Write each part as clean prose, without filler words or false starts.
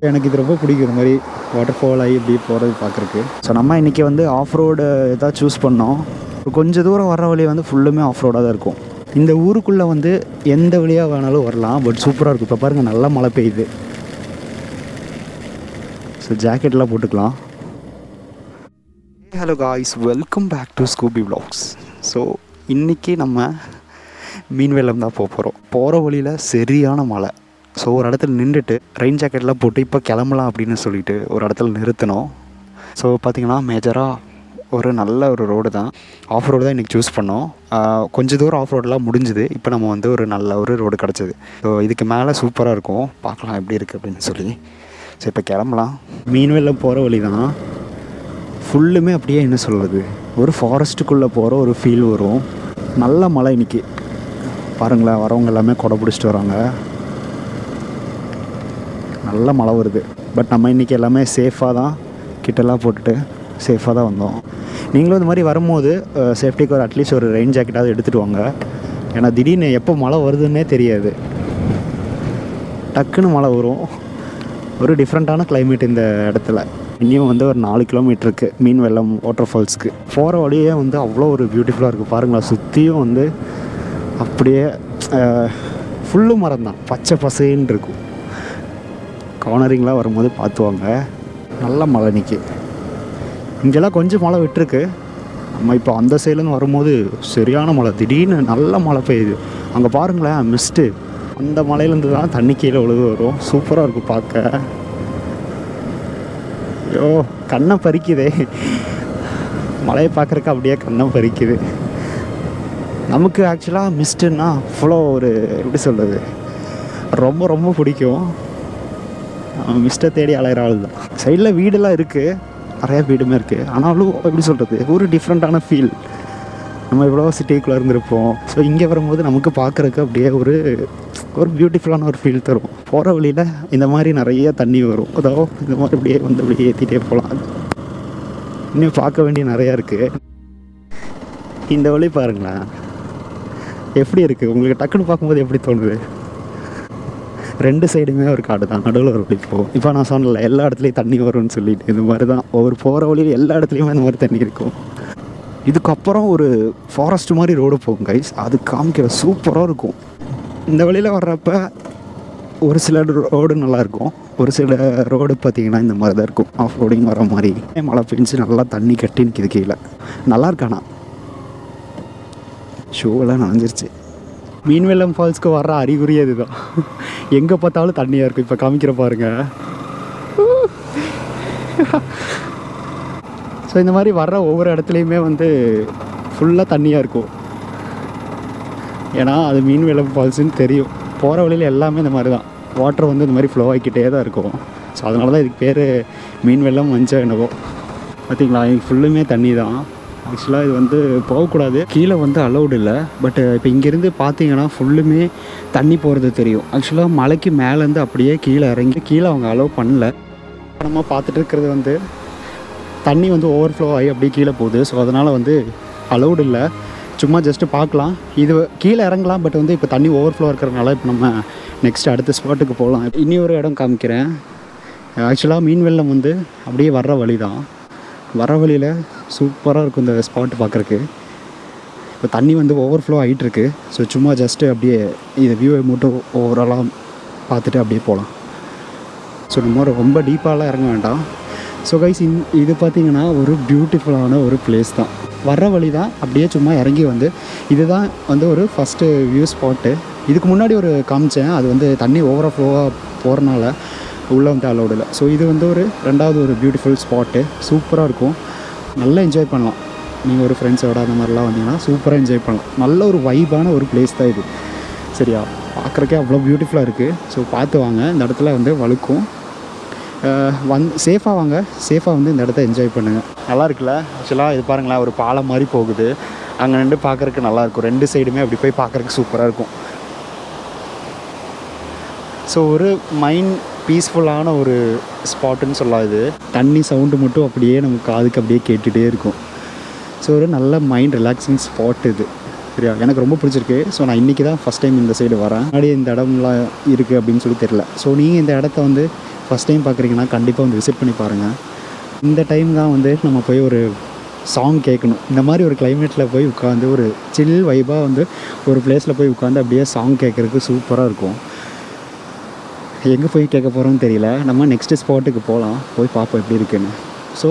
எனக்கு இது ரொம்ப பிடிக்கும், இந்த மாதிரி வாட்டர் ஃபால் ஆகி இப்படி போகிறது பார்க்குறக்கு. ஸோ நம்ம இன்றைக்கி வந்து ஆஃப் ரோடு எதாவது சூஸ் பண்ணோம். கொஞ்சம் தூரம் வர வழி வந்து ஃபுல்லுமே ஆஃப் ரோடாக தான் இருக்கும். இந்த ஊருக்குள்ளே வந்து எந்த வழியாக வேணாலும் வரலாம், பட் சூப்பராக இருக்கும். இப்போ பாருங்கள், நல்லா மழை பெய்யுது. ஸோ ஜாக்கெட்லாம் போட்டுக்கலாம். Hello guys, welcome back to Scooby vlogs. So இன்றைக்கி நம்ம மீன்வெல்லம் தான் போகிறோம். போகிற வழியில் சரியான மழை. ஸோ ஒரு இடத்துல நின்றுட்டு ரெயின் ஜாக்கெட்லாம் போட்டு இப்போ கிளம்பலாம் அப்படின்னு சொல்லிட்டு ஒரு இடத்துல நிறுத்தினோம். ஸோ பார்த்திங்கன்னா மேஜராக ஒரு நல்ல ஒரு ரோடு தான், ஆஃப் ரோடு தான் இன்றைக்கி சூஸ் பண்ணோம். கொஞ்சம் தூரம் ஆஃப் ரோடெலாம் முடிஞ்சுது. இப்போ நம்ம வந்து ஒரு நல்ல ஒரு ரோடு கிடச்சிது. ஸோ இதுக்கு மேலே சூப்பராக இருக்கும், பார்க்கலாம் எப்படி இருக்குது அப்படின்னு சொல்லி. ஸோ இப்போ கிளம்பலாம். மீன்வெல்லம் போகிற வழி தான் ஃபுல்லுமே அப்படியே என்ன சொல்கிறது, ஒரு ஃபாரஸ்ட்டுக்குள்ளே போகிற ஒரு ஃபீல் வரும். நல்ல மழை இன்றைக்கி பாருங்களேன், வரவங்க எல்லாமே கொடை பிடிச்சிட்டு வராங்க. நல்ல மழை வருது. பட் நம்ம இன்றைக்கி எல்லாமே சேஃபாக தான் கிட்டெல்லாம் போட்டுட்டு சேஃபாக தான் வந்தோம். நீங்களும் இந்த மாதிரி வரும்போது சேஃப்டிக்கு ஒரு அட்லீஸ்ட் ஒரு ரெயின் ஜாக்கெட்டாவது எடுத்துகிட்டு வாங்க. ஏன்னா திடீர்னு எப்போ மழை வருதுன்னே தெரியாது, டக்குன்னு மழை வரும். ஒரு டிஃப்ரெண்ட்டான கிளைமேட் இந்த இடத்துல. இன்னும் வந்து ஒரு 4 கிலோமீட்டருக்கு மீன்வெல்லம் வாட்டர்ஃபால்ஸ்க்கு போகிற வழியே வந்து அவ்வளோ ஒரு பியூட்டிஃபுல்லாக இருக்குது. பாருங்களா, சுற்றியும் வந்து அப்படியே ஃபுல்லு மரம் தான், பச்சை பசேன்னு இருக்கும். கார்னரிங்லாம் வரும்போது பார்த்துவாங்க. நல்ல மழை நிற்கி. இங்கெல்லாம் கொஞ்சம் மழை விட்டுருக்கு. நம்ம இப்போ அந்த சைட்லேருந்து வரும்போது சரியான மழை, திடீர்னு நல்ல மழை பெய்யுது. அங்கே பாருங்களேன், மிஸ்ட்டு. அந்த மலையிலேருந்து தான் தண்ணி கீழே விழுது வரும். சூப்பராக இருக்கும் பார்க்க. ஐயோ, கண்ணை பறிக்குதே, மழையை பார்க்குறக்கு அப்படியே கண்ணை பறிக்குது. நமக்கு ஆக்சுவலாக மிஸ்ட்டுன்னா அவ்வளோ ஒரு எப்படி சொல்கிறது, ரொம்ப ரொம்ப பிடிக்கும். மிஸ்ட்டை தேடி அலைகிற ஆள் தான். சைடில் வீடெல்லாம் இருக்குது, நிறையா வீடுமே இருக்குது. ஆனாலும் எப்படி சொல்கிறது, ஒரு டிஃப்ரெண்ட்டான ஃபீல். நம்ம இவ்வளோ சிட்டிக்குள்ளே இருந்திருப்போம். ஸோ இங்கே வரும்போது நமக்கு பார்க்குறக்கு அப்படியே ஒரு பியூட்டிஃபுல்லான ஒரு ஃபீல் தரும். போகிற வழியில் இந்த மாதிரி நிறைய தண்ணி வரும். அதோ இந்த மாதிரி அப்படியே வந்து அப்படியே ஏற்றிட்டே போகலாம். இன்னும் பார்க்க வேண்டிய நிறையா இருக்குது. இந்த வழி பாருங்களேன் எப்படி இருக்குது. உங்களுக்கு டக்குன்னு பார்க்கும்போது எப்படி தோணுது? 2 சைடுமே ஒரு காடு தான், நடுவில் ஒரு வழி போகும். இப்போ நான் சொன்னல, எல்லா இடத்துலையும் தண்ணி வரும்னு சொல்லிட்டு, இந்த மாதிரி தான் ஒவ்வொரு போகிற வழியில் எல்லா இடத்துலையுமே இந்த மாதிரி தண்ணி இருக்கும். இதுக்கப்புறம் ஒரு ஃபாரஸ்ட் மாதிரி ரோடு போகும் கைஸ், அது காமிக்கிற சூப்பராக இருக்கும். இந்த வழியில் வர்றப்ப ஒரு சில ரோடு நல்லாயிருக்கும், ஒரு சில ரோடு பார்த்திங்கன்னா இந்த மாதிரி தான் இருக்கும், ஆஃப் ரோடிங் வர மாதிரி. மழை பெஞ்சு நல்லா தண்ணி கட்டி நிற்கிது கீழே. நல்லா இருக்கானா, ஷூவெல்லாம் நனைஞ்சிருச்சு. மீன்வெல்லம் ஃபால்ஸ்க்கு வர்ற அறிகுறியே இதுதான், எங்கே பார்த்தாலும் தண்ணியாக இருக்கும். இப்போ காமிக்கிற பாருங்க. ஸோ இந்த மாதிரி வர்ற ஒவ்வொரு இடத்துலையுமே வந்து ஃபுல்லாக தண்ணியாக இருக்கும். ஏன்னா அது மீன்வெல்லம் ஃபால்ஸுன்னு தெரியும். போகிற வழியில் எல்லாமே இந்த மாதிரி தான், வாட்டர் வந்து இந்த மாதிரி ஃப்ளோ ஆகிக்கிட்டே தான் இருக்கும். ஸோ அதனால தான் இதுக்கு பேர் மீன்வெல்லம் மஞ்சள் என்னவோ. பார்த்திங்களா, இது ஃபுல்லுமே தண்ணி தான். ஆக்சுவலாக இது வந்து போகக்கூடாது, கீழே வந்து அலௌடு இல்லை. பட் இப்போ இங்கேருந்து பார்த்தீங்கன்னா ஃபுல்லுமே தண்ணி போகிறது தெரியும். ஆக்சுவலாக மலைக்கு மேலேருந்து அப்படியே கீழே இறங்கி கீழே அவங்க அலோவ் பண்ணல. நம்ம பார்த்துட்டு இருக்கிறது வந்து தண்ணி வந்து ஓவர்ஃப்ளோ ஆகி அப்படியே கீழே போகுது. ஸோ அதனால் வந்து அலௌடு இல்லை, சும்மா ஜஸ்ட்டு பார்க்கலாம். இது கீழே இறங்கலாம், பட் வந்து இப்போ தண்ணி ஓவர்ஃப்ளோ இருக்கிறதுனால இப்போ நம்ம நெக்ஸ்ட் அடுத்த ஸ்பாட்டுக்கு போகலாம். இனி ஒரு இடம் காமிக்கிறேன். ஆக்சுவலாக மீன்வெல்லம் வந்து அப்படியே வர்ற வழி தான். வர வழியில் சூப்பராக இருக்கும் இந்த ஸ்பாட்டு பார்க்குறக்கு. இப்போ தண்ணி வந்து ஓவர்ஃப்ளோ ஆகிட்டுருக்கு. ஸோ சும்மா ஜஸ்ட்டு அப்படியே இதை வியூவை மட்டும் ஓவராலாக பார்த்துட்டு அப்படியே போகலாம். ஸோ நம்ம ரொம்ப டீப்பாலாம் இறங்க வேண்டாம். ஸோ கைஸ், இது பார்த்திங்கன்னா ஒரு பியூட்டிஃபுல்லான ஒரு பிளேஸ் தான். வர்ற வழி தான், அப்படியே சும்மா இறங்கி வந்து இதுதான் வந்து ஒரு ஃபஸ்ட்டு வியூ ஸ்பாட்டு. இதுக்கு முன்னாடி ஒரு காமிச்சேன், அது வந்து தண்ணி ஓவர்ஃப்ளோவாக போகிறனால உள்ளே வந்து அலௌடு இல்லை. ஸோ இது வந்து ஒரு 2வது ஒரு பியூட்டிஃபுல் ஸ்பாட்டு. சூப்பராக இருக்கும், நல்லா என்ஜாய் பண்ணலாம். நீங்கள் ஒரு ஃப்ரெண்ட்ஸோட அந்த மாதிரிலாம் வந்தீங்கன்னா சூப்பராக என்ஜாய் பண்ணலாம். நல்ல ஒரு வைபான ஒரு பிளேஸ் தான் இது. சரியா, பார்க்குறக்கே அவ்வளோ பியூட்டிஃபுல்லாக இருக்குது. ஸோ பார்த்து வாங்க. இந்த இடத்துல வந்து வழுக்கும், சேஃபாக வாங்க, சேஃபாக வந்து இந்த இடத்த என்ஜாய் பண்ணுங்கள். நல்லா இருக்குல்ல. ஆக்சுவலாக இது பாருங்களேன், ஒரு பாலம் மாதிரி போகுது. அங்கே நின்று பார்க்குறக்கு நல்லாயிருக்கும். 2 சைடுமே அப்படி போய் பார்க்குறக்கு சூப்பராக இருக்கும். ஸோ ஒரு மைண்ட் பீஸ்ஃபுல்லான ஒரு ஸ்பாட்டுன்னு சொல்லலாம். இது தண்ணி சவுண்டு மட்டும் அப்படியே நமக்கு காதுக்கு அப்படியே கேட்டுகிட்டே இருக்கும். ஸோ ஒரு நல்ல மைண்ட் ரிலாக்ஸிங் ஸ்பாட் இது. சரியா, எனக்கு ரொம்ப பிடிச்சிருக்கு. ஸோ நான் இன்றைக்கி தான் ஃபஸ்ட் டைம் இந்த சைடு வரேன். முன்னாடி இந்த இடம்லாம் இருக்குது அப்படின்னு சொல்லி தெரியல. ஸோ நீங்கள் இந்த இடத்த வந்து ஃபஸ்ட் டைம் பார்க்குறீங்கன்னா கண்டிப்பாக வந்து விசிட் பண்ணி பாருங்கள். இந்த டைம் தான் வந்து நம்ம போய் ஒரு சாங் கேட்கணும். இந்த மாதிரி ஒரு கிளைமேட்டில் போய் உட்காந்து ஒரு சில் வைபாக வந்து ஒரு பிளேஸில் போய் உட்காந்து அப்படியே சாங் கேட்குறதுக்கு சூப்பராக இருக்கும். எங்கே போய் கேட்க போகிறோன்னு தெரியல. நம்ம நெக்ஸ்ட்டு ஸ்பாட்டுக்கு போகலாம், போய் பார்ப்போம் எப்படி இருக்குன்னு. ஸோ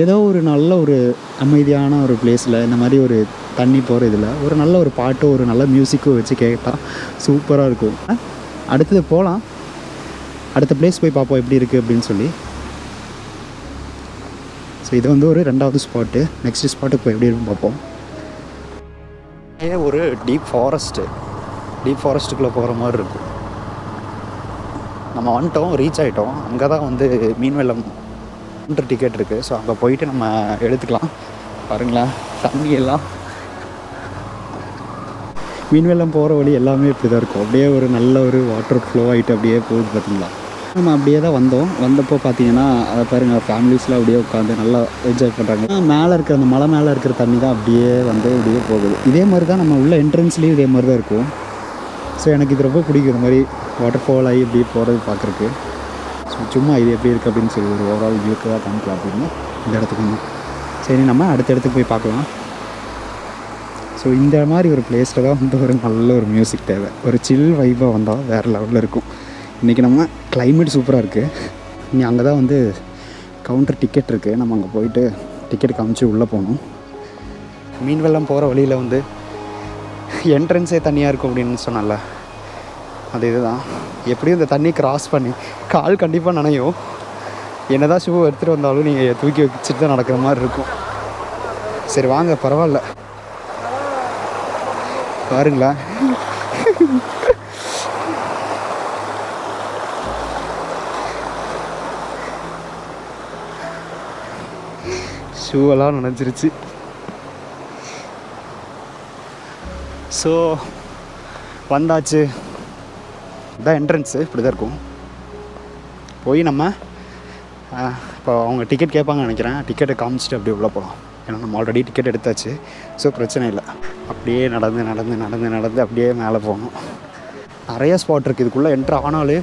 ஏதோ ஒரு நல்ல ஒரு அமைதியான ஒரு பிளேஸில் இந்த மாதிரி ஒரு தண்ணி போகிற இதில் ஒரு நல்ல ஒரு பாட்டோ ஒரு நல்ல மியூசிக்கோ வச்சு கேட்டால் சூப்பராக இருக்கும். அடுத்தது போகலாம், அடுத்த பிளேஸ் போய் பார்ப்போம் எப்படி இருக்குது அப்படின்னு சொல்லி. ஸோ இது வந்து ஒரு 2வது ஸ்பாட்டு. நெக்ஸ்ட்டு ஸ்பாட்டுக்கு போய் எப்படி இருக்குன்னு பார்ப்போம். ஒரு டீப் ஃபாரஸ்ட்டுக்குள்ளே போகிற மாதிரி இருக்கும். நம்ம வந்துட்டோம், ரீச் ஆகிட்டோம். அங்கே தான் வந்து மீன்வெல்லம் டிக்கெட் இருக்குது. ஸோ அங்கே போயிட்டு நம்ம எடுத்துக்கலாம். பாருங்களேன், தண்ணியெல்லாம் மீன்வெல்லம் போகிற வழி எல்லாமே இப்படி தான் இருக்கும். அப்படியே ஒரு நல்ல ஒரு வாட்டர் ஃப்ளோ ஆகிட்டு அப்படியே போகுது பார்த்தீங்களா. நம்ம அப்படியே தான் வந்தப்போ பார்த்தீங்கன்னா அதை பாருங்கள், ஃபேமிலிஸில் அப்படியே உட்காந்து நல்லா என்ஜாய் பண்ணுறாங்க. மேலே இருக்கிற அந்த மலை மேலே இருக்கிற தண்ணி தான் அப்படியே வந்து அப்படியே போகுது. இதே மாதிரி தான் நம்ம உள்ள என்ட்ரன்ஸ்லேயும் இதே மாதிரி தான் இருக்கும். ஸோ எனக்கு இது ரொம்ப பிடிக்கும், இந்த மாதிரி வாட்டர் ஃபால் ஆகி இப்படி போகிறது பார்க்குறக்கு. ஸோ சும்மா இது எப்படி இருக்குது அப்படின்னு சொல்லி ஒரு ஓவரால் வியூக்காக காமிக்கலாம் அப்படின்னு இந்த இடத்துக்கு வந்து. சரி, நம்ம அடுத்த இடத்துக்கு போய் பார்க்கலாம். ஸோ இந்த மாதிரி ஒரு பிளேஸில் தான் வந்து ஒரு நல்ல ஒரு மியூசிக் தேவை. ஒரு சில் வைபாக வந்தால் வேறு லெவலில் இருக்கும். இன்றைக்கி நம்ம கிளைமேட் சூப்பராக இருக்குது. இனி அங்கே தான் வந்து கவுண்டர் டிக்கெட் இருக்குது. நம்ம அங்கே போயிட்டு டிக்கெட் காமிச்சு உள்ளே போகணும். மீன்வெல்லம் போகிற வழியில் வந்து என்ட்ரன்ஸே தண்ணியாக இருக்கும் அப்படின்னு சொன்னால அது இதுதான். எப்படியும் இந்த தண்ணி கிராஸ் பண்ணி கால் கண்டிப்பாக நனையும். என்ன தான் ஷூ எடுத்துகிட்டு வந்தாலும் நீங்கள் தூக்கி வச்சுட்டு தான் நடக்கிற மாதிரி இருக்கும். சரி வாங்க, பரவாயில்ல, பாருங்களா. ஷூவெல்லாம் நனைஞ்சிருச்சு. ஸோ வந்தாச்சு, இதான் என்ட்ரன்ஸு. இப்படி தான் இருக்கும். போய் நம்ம இப்போ அவங்க டிக்கெட் கேட்பாங்கன்னு நினைக்கிறேன். டிக்கெட்டை காமிச்சிட்டு அப்படியே உள்ளே போகலாம். ஏன்னா நம்ம ஆல்ரெடி டிக்கெட் எடுத்தாச்சு. ஸோ பிரச்சனை இல்லை. அப்படியே நடந்து அப்படியே மேலே போகணும். நிறைய ஸ்பாட் இருக்குது. இதுக்குள்ளே என்ட்ரு ஆனாலே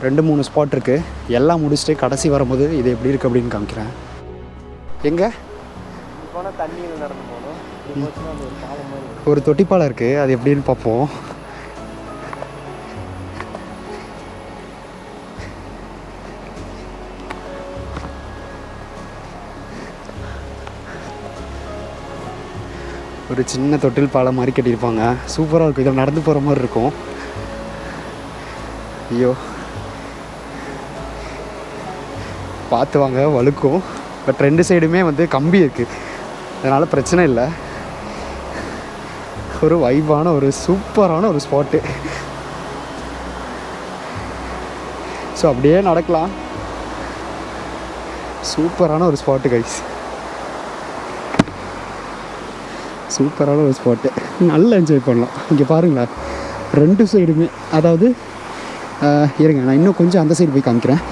2-3 ஸ்பாட் இருக்குது. எல்லாம் முடிச்சுட்டு கடைசி வரும்போது இது எப்படி இருக்குது அப்படின்னு காமிக்கிறேன். எங்கே போனால் தண்ணியில் நடந்து போகணும். ஒரு தொட்டிப்பாலம் இருக்குது, அது எப்படின்னு பார்ப்போம். ஒரு சின்ன தொட்டில் பாலம் மாதிரி கட்டியிருப்பாங்க. சூப்பராக இருக்கும். இதில் நடந்து போகிற மாதிரி இருக்கும். ஐயோ, பார்த்து வாங்க, வழுக்கும். பட் 2 சைடுமே வந்து கம்பி இருக்குது, அதனால் பிரச்சனை இல்லை. ஒரு வைபான ஒரு சூப்பரான ஒரு ஸ்பாட்டு. ஸோ அப்படியே நடக்கலாம். சூப்பரான ஒரு ஸ்பாட்டு கைஸ், சூப்பரான ஒரு ஸ்பாட்டு. நல்லா என்ஜாய் பண்ணலாம். இங்கே பாருங்களேன், 2 சைடுமே. அதாவது இருங்க, நான் இன்னும் கொஞ்சம் அந்த சைடு போய் காமிக்கிறேன்.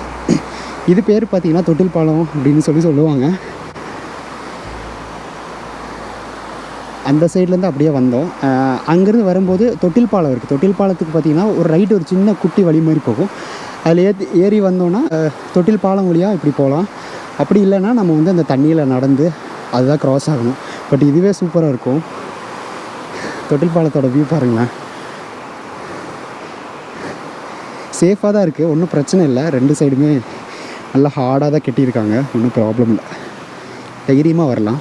இது பேர் பார்த்தீங்கன்னா தொட்டில் பாலம் அப்படின்னு சொல்லுவாங்க. அந்த சைட்லேருந்து அப்படியே வந்தோம். அங்கேருந்து வரும்போது தொட்டில் பாலம் இருக்குது. தொட்டில் பாலத்துக்கு பார்த்திங்கன்னா ஒரு ரைட்டு ஒரு சின்ன குட்டி வழி மாதிரி போகும். அதில் ஏறி வந்தோன்னா தொட்டில் பாலம் வழியாக இப்படி போகலாம். அப்படி இல்லைன்னா நம்ம வந்து அந்த தண்ணியில் நடந்து அதுதான் க்ராஸ் ஆகணும். பட் இதுவே சூப்பராக இருக்கும். தொட்டில் பாலத்தோட வியூ பாருங்களேன். சேஃபாக தான் இருக்குது, ஒன்றும் பிரச்சனை இல்லை. 2 சைடுமே நல்லா ஹார்டாக தான் கட்டியிருக்காங்க, ஒன்றும் ப்ராப்ளம் இல்லை. தைரியமாக வரலாம்.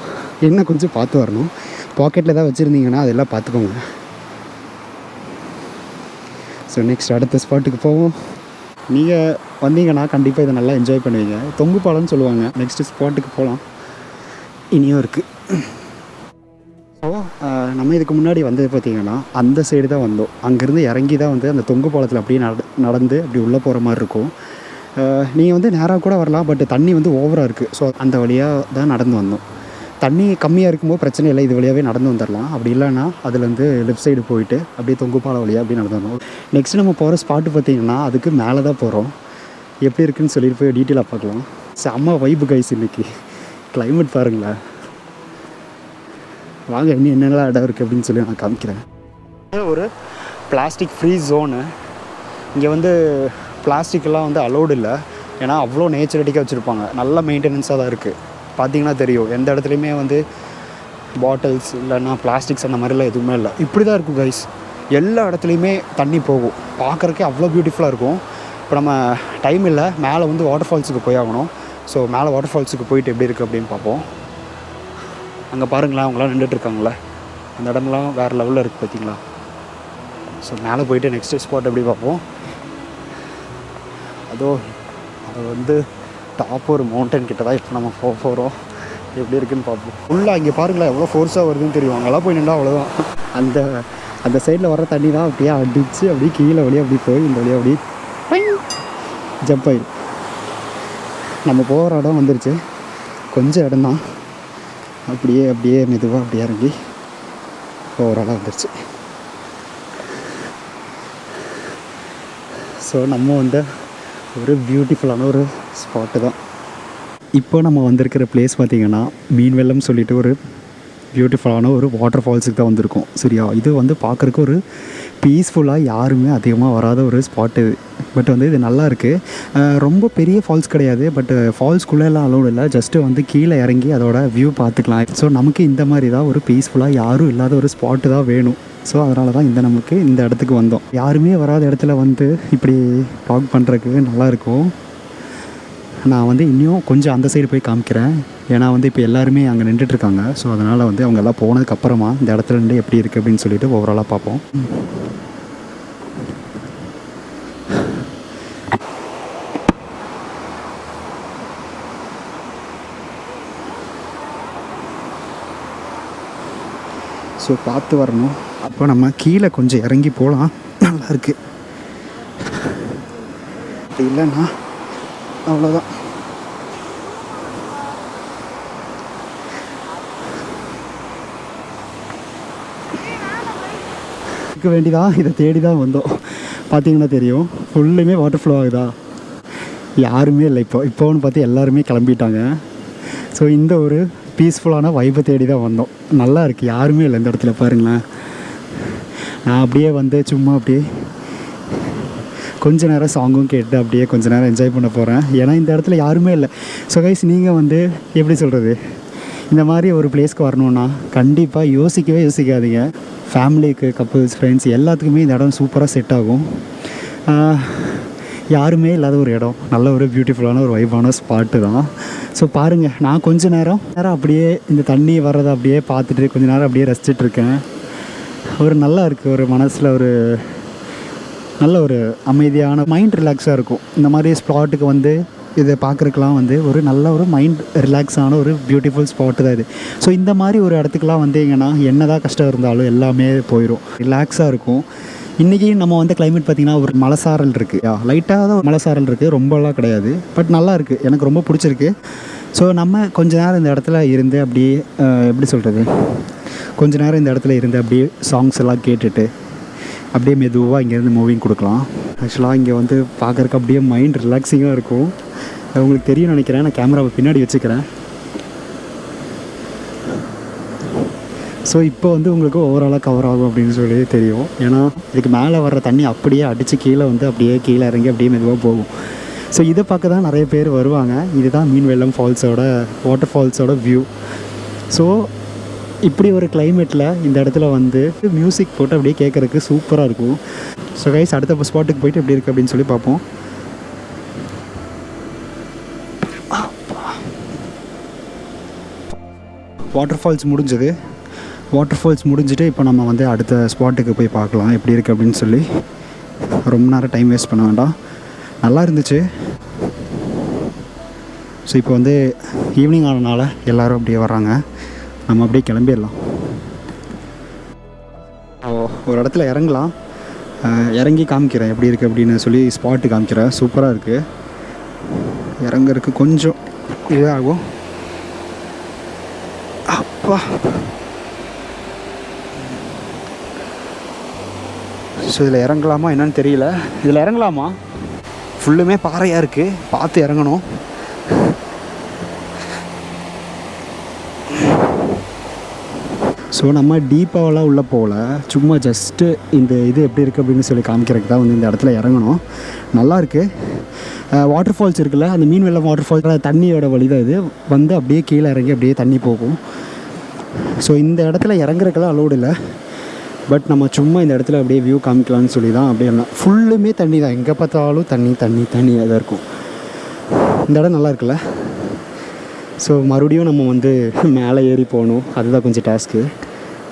என்ன கொஞ்சம் பார்த்து வரணும். பாக்கெட்டில் தான் வச்சுருந்தீங்கன்னா அதெல்லாம் பார்த்துக்கோங்க. ஸோ நெக்ஸ்ட் அடுத்த ஸ்பாட்டுக்கு போவோம். நீங்கள் வந்தீங்கன்னா கண்டிப்பாக இதை நல்லா என்ஜாய் பண்ணுவீங்க. தொங்கு பாலம்னு சொல்லுவாங்க. நெக்ஸ்ட்டு ஸ்பாட்டுக்கு போகலாம். இனியும் இருக்குது. ஸோ நம்ம இதுக்கு முன்னாடி வந்தது பார்த்திங்கன்னா அந்த சைடு தான் வந்தோம். அங்கேருந்து இறங்கி தான் வந்து அந்த தொங்கு பாலத்தில் அப்படியே நடந்து அப்படி உள்ளே போகிற மாதிரி இருக்கும். நீங்கள் வந்து நேராக கூட வரலாம், பட் தண்ணி வந்து ஓவராக இருக்குது. ஸோ அந்த வழியாக தான் நடந்து வந்தோம். தண்ணி கம்மியாக இருக்கும்போது பிரச்சனை இல்லை, இது வழியாகவே நடந்து வந்துடலாம். அப்படி இல்லைன்னா அதுலேருந்து லெஃப்ட் சைடு போயிட்டு அப்படியே தொங்கு பாலம் வழியாக அப்படியே நடந்து வந்தோம். நெக்ஸ்ட் நம்ம போகிற ஸ்பாட்டு பார்த்திங்கன்னா அதுக்கு மேலே தான் போகிறோம். எப்படி இருக்குதுன்னு சொல்லிட்டு போய் டீட்டெயிலாக பார்க்கலாம். செம்ம வைப்பு கைஸ். இன்றைக்கி கிளைமேட் பாருங்களேன். வாங்க இன்னும் என்னெல்லாம் இடம் இருக்குது அப்படின்னு சொல்லி நான் காமிக்கிறேன். ஒரு பிளாஸ்டிக் ஃப்ரீ ஜோனு. இங்கே வந்து பிளாஸ்டிக்கெல்லாம் வந்து அலோடு இல்லை. ஏன்னா அவ்வளோ நேச்சுரட்டிக்காக வச்சுருப்பாங்க. நல்ல மெயின்டெனன்ஸாக தான் இருக்குது. பார்த்திங்கன்னா தெரியும், எந்த இடத்துலையுமே வந்து பாட்டில்ஸ் இல்லைன்னா பிளாஸ்டிக்ஸ் அந்த மாதிரிலாம் எதுவுமே இல்லை. இப்படி தான் இருக்கும் கைஸ். எல்லா இடத்துலையுமே தண்ணி போகும். பார்க்குறக்கே அவ்வளோ பியூட்டிஃபுல்லாக இருக்கும். இப்போ நம்ம டைம் இல்லை, மேலே வந்து வாட்டர் ஃபால்ஸுக்கு போய் ஆகணும். ஸோ மேலே வாட்டர் ஃபால்ஸுக்கு போயிட்டு எப்படி இருக்குது அப்படின்னு பார்ப்போம். அங்கே பாருங்களேன், அவங்களாம் நின்றுட்டுருக்காங்களே, அந்த இடம்லாம் வேறு லெவலில் இருக்குது பார்த்தீங்களா. ஸோ மேலே போயிட்டு நெக்ஸ்ட் ஸ்பாட் எப்படி பார்ப்போம். அது வந்து டாப் ஒரு மவுண்டன் கிட்ட தான் இப்போ நம்ம போகிறோம். எப்படி இருக்குதுன்னு பார்ப்போம். ஃபுல்லாக இங்கே பாருங்களேன் எவ்வளோ ஃபோர்ஸாக வருதுன்னு தெரியும். அங்கெல்லாம் போய் நின்றா அவ்வளோதான். அந்த சைடில் வர தண்ணி தான் அப்படியே அடித்து அப்படியே கீழே வழியாக அப்படி போய் இந்த வழியாக அப்படி ஜம்ப் ஆகிடும். நம்ம போகிற இடம் வந்துருச்சு. கொஞ்சம் இடம்தான், அப்படியே மெதுவாக அப்படியே இறங்கி போகிற இடம் வந்துருச்சு. ஸோ நம்ம வந்து ஒரு பியூட்டிஃபுல்லான ஒரு ஸ்பாட்டு தான். இப்போ நம்ம வந்திருக்கிற பிளேஸ் பார்த்திங்கன்னா மீன்வெல்லம் சொல்லிட்டு ஒரு பியூட்டிஃபுல்லான ஒரு வாட்டர் ஃபால்ஸுக்கு தான் வந்திருக்கோம். சரியா, இது வந்து பார்க்குறக்கு ஒரு பீஸ்ஃபுல்லாக யாருமே அதிகமாக வராத ஒரு ஸ்பாட்டு. பட் வந்து இது நல்லா இருக்குது. ரொம்ப பெரிய ஃபால்ஸ் கிடையாது, பட் ஃபால்ஸ்குள்ளெல்லாம் அலோடு இல்லை. ஜஸ்ட்டு வந்து கீழே இறங்கி அதோட வியூ பார்த்துக்கலாம். ஸோ நமக்கு இந்த மாதிரி தான் ஒரு பீஸ்ஃபுல்லாக யாரும் இல்லாத ஒரு ஸ்பாட்டு தான் வேணும். ஸோ அதனால தான் நமக்கு இந்த இடத்துக்கு வந்தோம். யாருமே வராத இடத்துல வந்து இப்படி வாக் பண்ணுறதுக்கு நல்லாயிருக்கும். நான் வந்து இன்னும் கொஞ்சம் அந்த சைடு போய் காமிக்கிறேன். ஏன்னா வந்து இப்போ எல்லாருமே அங்கே நின்றுட்டுருக்காங்க. ஸோ அதனால் வந்து அவங்க எல்லாம் போனதுக்கப்புறமா இந்த இடத்துல நின்று எப்படி இருக்குது அப்படின்னு சொல்லிட்டு ஓவராலாக பார்ப்போம். ஸோ பார்த்து வரணும். அப்போ நம்ம கீழே கொஞ்சம் இறங்கி போகலாம், நல்லாயிருக்கு. அப்படி இல்லைன்னா அவ்வளோதான். இருக்க வேண்டிதான், இதை தேடி தான் வந்தோம். பார்த்தீங்கன்னா தெரியும், ஃபுல்லுமே வாட்டர் ஃப்ளோ ஆகுதா. யாருமே இல்லை இப்போன்னு பார்த்து எல்லாருமே கிளம்பிட்டாங்க. ஸோ இந்த ஒரு பீஸ்ஃபுல்லான வைப்பை தேடி தான் வந்தோம். நல்லா இருக்குது, யாருமே இல்லை இந்த இடத்துல பாருங்களேன். நான் அப்படியே வந்து சும்மா அப்படியே கொஞ்ச நேரம் சாங்கும் கேட்டு அப்படியே கொஞ்ச நேரம் என்ஜாய் பண்ண போகிறேன். ஏன்னா இந்த இடத்துல யாருமே இல்லை. ஸோ கைஸ், நீங்கள் வந்து எப்படி சொல்கிறது, இந்த மாதிரி ஒரு பிளேஸ்க்கு வரணுன்னா கண்டிப்பாக யோசிக்காதீங்க. ஃபேமிலிக்கு, கப்புள்ஸ், ஃப்ரெண்ட்ஸ் எல்லாத்துக்குமே இந்த இடம் சூப்பராக செட் ஆகும். யாருமே இல்லாத ஒரு இடம், நல்ல ஒரு பியூட்டிஃபுல்லான ஒரு வைபான ஸ்பாட்டு தான். ஸோ பாருங்கள், நான் கொஞ்ச நேரம் அப்படியே இந்த தண்ணி வர்றதை அப்படியே பார்த்துட்டு கொஞ்ச நேரம் அப்படியே ரசிச்சிட்ருக்கேன். ஒரு நல்லா இருக்குது, ஒரு மனசில் ஒரு நல்ல ஒரு அமைதியான மைண்ட் ரிலாக்ஸாக இருக்கும். இந்த மாதிரி ஸ்பாட்டுக்கு வந்து இதை பார்க்குறதுக்கெலாம் வந்து ஒரு நல்ல ஒரு மைண்ட் ரிலாக்ஸான ஒரு பியூட்டிஃபுல் ஸ்பாட்டு தான் இது. ஸோ இந்த மாதிரி ஒரு இடத்துக்குலாம் வந்தீங்கன்னா என்ன தான் கஷ்டம் இருந்தாலும் எல்லாமே போயிடும், ரிலாக்ஸாக இருக்கும். இன்றைக்கி நம்ம வந்து கிளைமேட் பார்த்திங்கன்னா ஒரு மலைசாரல் இருக்குது, லைட்டாக தான் மலைசாரல் இருக்குது, ரொம்பலாம் கிடையாது. பட் நல்லா இருக்குது, எனக்கு ரொம்ப பிடிச்சிருக்கு. ஸோ நம்ம கொஞ்ச நேரம் இந்த இடத்துல இருந்து அப்படியே எப்படி சொல்கிறது, கொஞ்ச நேரம் இந்த இடத்துல இருந்து அப்படியே சாங்ஸ் எல்லாம் கேட்டுட்டு அப்படியே மெதுவாக இங்கேருந்து மூவிங் கொடுக்கலாம். ஆக்சுவலாக இங்கே வந்து பார்க்குறக்கு அப்படியே மைண்ட் ரிலாக்ஸிங்காக இருக்கும். உங்களுக்கு தெரியும்னு நினைக்கிறேன், நான் கேமராவை பின்னாடி வச்சுக்கிறேன். ஸோ இப்போ வந்து உங்களுக்கு ஓவராலாக கவர் ஆகும் அப்படின்னு சொல்லி தெரியும். ஏன்னா இதுக்கு மேலே வர்ற தண்ணி அப்படியே அடித்து கீழே வந்து அப்படியே கீழே இறங்கி அப்படியே மெதுவாக போகும். ஸோ இதை பார்க்க தான் நிறைய பேர் வருவாங்க. இதுதான் மீன்வெல்லம் ஃபால்ஸோட வாட்டர் ஃபால்ஸோட வியூ. ஸோ இப்படி ஒரு கிளைமேட்டில் இந்த இடத்துல வந்து மியூசிக் போட்டு அப்படியே கேட்குறதுக்கு சூப்பராக இருக்கும். ஸோ கைஸ், அடுத்த ஸ்பாட்டுக்கு போயிட்டு எப்படி இருக்குது அப்படின்னு சொல்லி பார்ப்போம். வாட்டர் ஃபால்ஸ் முடிஞ்சுட்டு இப்போ நம்ம வந்து அடுத்த ஸ்பாட்டுக்கு போய் பார்க்கலாம் எப்படி இருக்குது அப்படின்னு சொல்லி. ரொம்ப நேரம் டைம் வேஸ்ட் பண்ண வேண்டாம், நல்லா இருந்துச்சு. ஸோ இப்போ வந்து ஈவினிங் ஆனதுனால எல்லோரும் அப்படியே வர்றாங்க, நம்ம அப்படியே கிளம்பிடலாம். ஒரு இடத்துல இறங்கலாம், இறங்கி காமிக்கிறேன் எப்படி இருக்குது அப்படின்னு சொல்லி ஸ்பாட்டு காமிக்கிறேன். சூப்பராக இருக்குது, இறங்குறதுக்கு கொஞ்சம் இதாகும். அப்பா, ஸோ இதில் இறங்கலாமா என்னன்னு தெரியல. இதில் இறங்கலாமா, ஃபுல்லுமே பாறையாக இருக்குது, பார்த்து இறங்கணும். ஸோ நம்ம டீப்பாவெல்லாம் உள்ளே போகல, சும்மா ஜஸ்ட்டு இந்த இது எப்படி இருக்குது அப்படின்னு சொல்லி காமிக்கிறதுக்கு தான் வந்து இந்த இடத்துல இறங்கணும். நல்லாயிருக்கு. வாட்டர் ஃபால்ஸ் இருக்குல்ல, அந்த மீன்வெல்லம் வாட்டர் ஃபால்ஸ் தண்ணியோட வழி தான் இது. வந்து அப்படியே கீழே இறங்கி அப்படியே தண்ணி போகும். ஸோ இந்த இடத்துல இறங்குறதுக்கெல்லாம் அலோடு இல்லை, பட் நம்ம சும்மா இந்த இடத்துல அப்படியே வியூ காமிக்கலாம்னு சொல்லி தான் அப்படியே எல்லாம் ஃபுல்லுமே தண்ணி தான். எங்கே பார்த்தாலும் தண்ணி தண்ணி தண்ணியாக தான் இருக்கும். இந்த இடம் நல்லா இருக்குல்ல. ஸோ மறுபடியும் நம்ம வந்து மேலே ஏறி போகணும், அதுதான் கொஞ்சம் டாஸ்க்கு.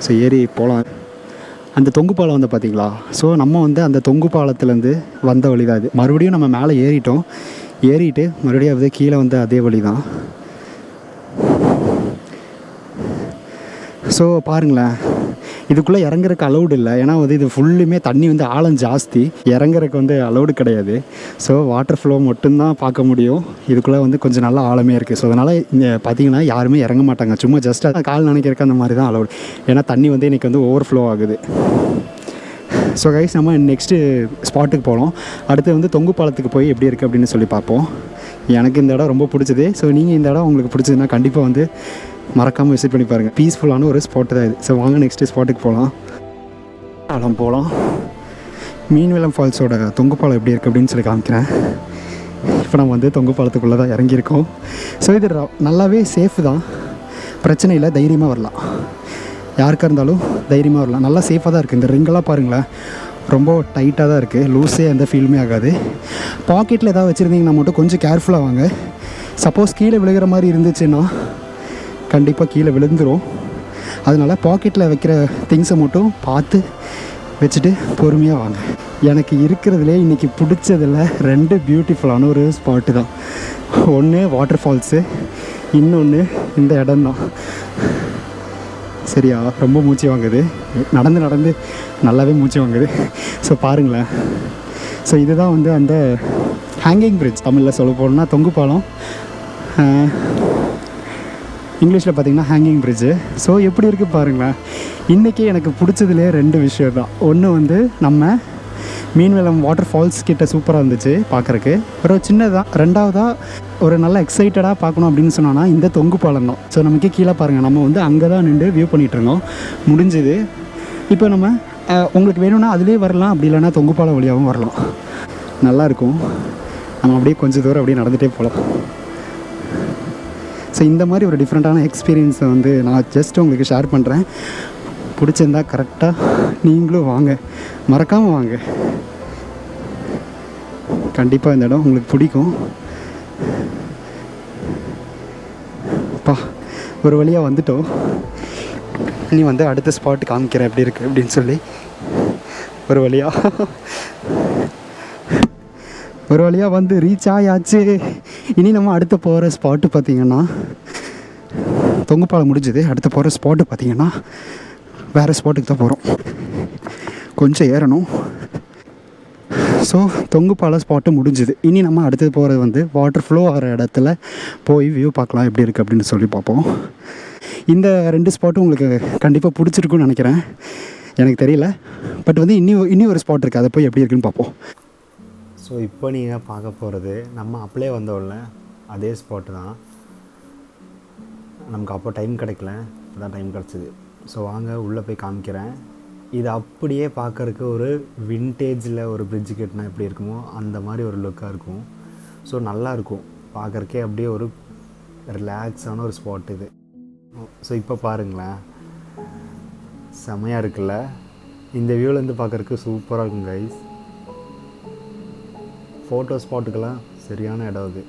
ஸோ ஏறி போகலாம். அந்த தொங்கு பாலம் வந்து பார்த்திங்களா, ஸோ நம்ம வந்து அந்த தொங்கு பாலத்துலேருந்து வந்த வழி தான் அது. மறுபடியும் நம்ம மேலே ஏறிட்டோம், ஏறிட்டு மறுபடியும் அது கீழே வந்து அதே வழி தான். ஸோ பாருங்களேன், இதுக்குள்ளே இறங்குறதுக்கு அலௌடு இல்லை, ஏன்னா வந்து இது ஃபுல்லுமே தண்ணி வந்து ஆழம் ஜாஸ்தி, இறங்குறதுக்கு வந்து அலௌடு கிடையாது. ஸோ வாட்டர் ஃப்ளோ மட்டும்தான் பார்க்க முடியும். இதுக்குள்ளே வந்து கொஞ்சம் நல்லா ஆழமே இருக்குது. ஸோ அதனால் இங்கே பார்த்தீங்கன்னா யாருமே இறங்க மாட்டாங்க, சும்மா ஜஸ்ட் கால் நினைக்கிறக்கு அந்த மாதிரி தான் அலௌடு. ஏன்னா தண்ணி வந்து இன்றைக்கி வந்து ஓவர் ஃப்ளோ ஆகுது. ஸோ கைஸ், நம்ம நெக்ஸ்ட்டு ஸ்பாட்டுக்கு போகலாம். அடுத்து வந்து தொங்கு பாலத்துக்கு போய் எப்படி இருக்குது அப்படின்னு சொல்லி பார்ப்போம். எனக்கு இந்த இடம் ரொம்ப பிடிச்சது. ஸோ நீங்கள் இந்த இடம் உங்களுக்கு பிடிச்சதுன்னா கண்டிப்பாக வந்து மறக்காமல் விசிட் பண்ணி பாருங்கள். பீஸ்ஃபுல்லான ஒரு ஸ்பாட்டு தான் இது. ஸோ வாங்க நெக்ஸ்ட்டு ஸ்பாட்டுக்கு போகலாம். மீன்வெல்லம் ஃபால்ஸோட தொங்கு பாலம் எப்படி இருக்குது அப்படின்னு சொல்லி காமிக்கிறேன். இப்போ நம்ம வந்து தொங்கு பாலத்துக்குள்ளே தான் இறங்கியிருக்கோம். ஸோ இது நல்லாவே சேஃபு தான், பிரச்சனை இல்லை, தைரியமாக வரலாம். யாருக்காக இருந்தாலும் தைரியமாக வரலாம். நல்லா சேஃபாக தான் இருக்குது. இந்த ரிங்கெல்லாம் பாருங்களேன், ரொம்ப டைட்டாக தான் இருக்குது, லூஸே எந்த ஃபீலுமே ஆகாது. பாக்கெட்டில் ஏதாவது வச்சுருந்தீங்கன்னா மட்டும் கொஞ்சம் கேர்ஃபுல்லாக வாங்க. சப்போஸ் கீழே விழுகிற மாதிரி இருந்துச்சுன்னா கண்டிப்பாக கீழே விழுந்துடும். அதனால் பாக்கெட்டில் வைக்கிற திங்ஸை மட்டும் பார்த்து வச்சுட்டு பொறுமையாக வாங்க. எனக்கு இருக்கிறதுலே இன்றைக்கி பிடிச்சதில் 2 பியூட்டிஃபுல்லான ஒரு ஸ்பாட்டு தான். ஒன்று வாட்டர் ஃபால்ஸு, இன்னொன்று இந்த இடம் தான். சரியா, ரொம்ப மூச்சு வாங்குது, நடந்து நல்லாவே மூச்சு வாங்குது. ஸோ பாருங்களேன். ஸோ இதுதான் வந்து அந்த ஹேங்கிங் பிரிட்ஜ், தமிழில் சொல்ல போகணுன்னா தொங்கு பாலம், இங்கிலீஷில் பார்த்திங்கன்னா ஹேங்கிங் பிரிட்ஜு. ஸோ எப்படி இருக்குது பாருங்களேன். இன்றைக்கி எனக்கு பிடிச்சதுலே 2 விஷயம் தான். ஒன்று வந்து நம்ம மீன்வெல்லம் வாட்டர் ஃபால்ஸ் கிட்ட சூப்பராக இருந்துச்சு பார்க்குறக்கு, ஒரு சின்னதாக. ரெண்டாவதாக ஒரு நல்ல எக்ஸைட்டடாக பார்க்கணும் அப்படின்னு சொன்னோன்னா இந்த தொங்கு பாலம் தான். ஸோ நமக்கு கீழே பாருங்கள், நம்ம வந்து அங்கே தான் நின்று வியூ பண்ணிகிட்ருந்தோம், முடிஞ்சுது. இப்போ நம்ம உங்களுக்கு வேணும்னா அதுலேயே வரலாம், அப்படி இல்லைன்னா தொங்கு பாலம் வழியாகவும் வரலாம். நல்லாயிருக்கும். நம்ம அப்படியே கொஞ்சம் தூரம் அப்படியே நடந்துகிட்டே போகலாம். ஸோ இந்த மாதிரி ஒரு டிஃப்ரெண்ட்டான எக்ஸ்பீரியன்ஸை வந்து நான் ஜஸ்ட் உங்களுக்கு ஷேர் பண்ணுறேன். பிடிச்சிருந்தா கரெக்டாக நீங்களும் வாங்க, மறக்காமல் வாங்க. கண்டிப்பாக இந்த இடம் உங்களுக்கு பிடிக்கும். ஒரு வழியாக வந்துட்டோம். நீ வந்து அடுத்த ஸ்பாட் காமிக்கிறேன் எப்படி இருக்குது அப்படின்னு சொல்லி. ஒரு வழியாக வந்து ரீச் ஆயாச்சு. இனி நம்ம அடுத்த போகிற ஸ்பாட்டு பார்த்திங்கன்னா தொங்குப்பாலம் முடிஞ்சது. அடுத்த போகிற ஸ்பாட்டு பார்த்திங்கன்னா வேறு ஸ்பாட்டுக்கு தான் போகிறோம், கொஞ்சம் ஏறணும். ஸோ தொங்குப்பாலம் ஸ்பாட்டு முடிஞ்சுது. இனி நம்ம அடுத்தது போகிறது வந்து வாட்டர் ஃப்ளோ ஆகிற இடத்துல போய் வியூ பார்க்கலாம் எப்படி இருக்குது அப்படின்னு சொல்லி பார்ப்போம். இந்த 2 ஸ்பாட்டும் உங்களுக்கு கண்டிப்பாக பிடிச்சிருக்குன்னு நினைக்கிறேன், எனக்கு தெரியல. பட் வந்து இன்னி ஒரு ஸ்பாட் இருக்குது, அதை போய் எப்படி இருக்குன்னு பார்ப்போம். ஸோ இப்போ நீங்கள் பார்க்க போகிறது நம்ம அப்படியே வந்தோம்ல அதே ஸ்பாட்டு தான். நமக்கு அப்போ டைம் கிடைக்கல, இப்போ தான் டைம் கிடச்சிது. ஸோ வாங்க உள்ளே போய் காமிக்கிறேன். இது அப்படியே பார்க்குறக்கு ஒரு வின்டேஜில் ஒரு பிரிட்ஜு கட்டினா எப்படி இருக்குமோ அந்த மாதிரி ஒரு லுக்காக இருக்கும். ஸோ நல்லாயிருக்கும் பார்க்குறக்கே, அப்படியே ஒரு ரிலாக்ஸான ஒரு ஸ்பாட் இது. ஸோ இப்போ பாருங்களேன், செமையாக இருக்குல்ல. இந்த வியூவிலேருந்து பார்க்குறக்கு சூப்பராக இருக்கும் கைஸ். ஃபோட்டோ ஸ்பாட்டுக்கெல்லாம் சரியான இடம் அது.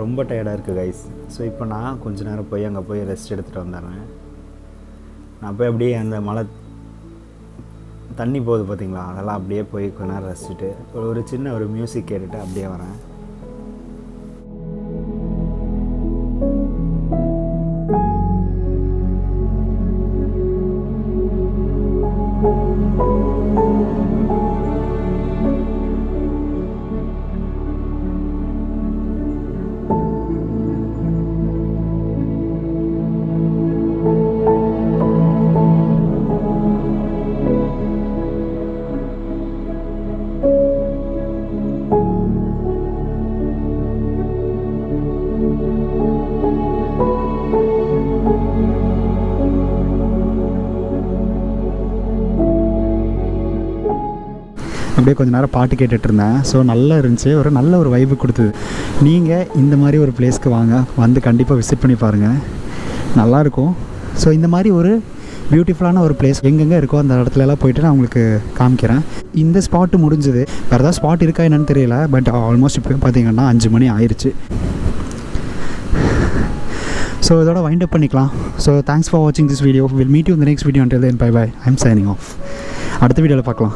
ரொம்ப டயர்டாக இருக்குது கைஸ். ஸோ இப்போ நான் கொஞ்ச நேரம் போய் அங்கே போய் ரெஸ்ட் எடுத்துகிட்டு வந்துடுறேன். நான் போய் அப்படியே அந்த மலை தண்ணி போகுது பார்த்தீங்களா, அதெல்லாம் அப்படியே போய் கொஞ்ச நேரம் ரசிச்சுட்டு ஒரு சின்ன ஒரு மியூசிக் கேட்டுட்டு அப்படியே வரேன். அப்படியே கொஞ்சம் நேரம் பாட்டு கேட்டுட்டு இருந்தேன். ஸோ நல்லா இருந்துச்சு, ஒரு நல்ல ஒரு வைப்பு கொடுத்தது. நீங்கள் இந்த மாதிரி ஒரு பிளேஸ்க்கு வாங்க, வந்து கண்டிப்பாக விசிட் பண்ணி பாருங்கள், நல்லாயிருக்கும். ஸோ இந்த மாதிரி ஒரு பியூட்டிஃபுல்லான ஒரு பிளேஸ் எங்கெங்கே இருக்கோ அந்த இடத்துலலாம் போய்ட்டு நான் உங்களுக்கு காமிக்கிறேன். இந்த ஸ்பாட்டு முடிஞ்சது, வேறு ஏதாவது ஸ்பாட் இருக்கா என்னன்னு தெரியல. பட் ஆல்மோஸ்ட் இப்போ பார்த்தீங்கன்னா 5 மணி ஆயிடுச்சு. ஸோ இதோட வைண்ட் அப் பண்ணிக்கலாம். ஸோ தேங்க்ஸ் ஃபார் வாட்சிங் this video. Will meet you in the next video. until then, bye bye. I'm signing off. அடுத்த வீடியோவில் பார்க்கலாம்.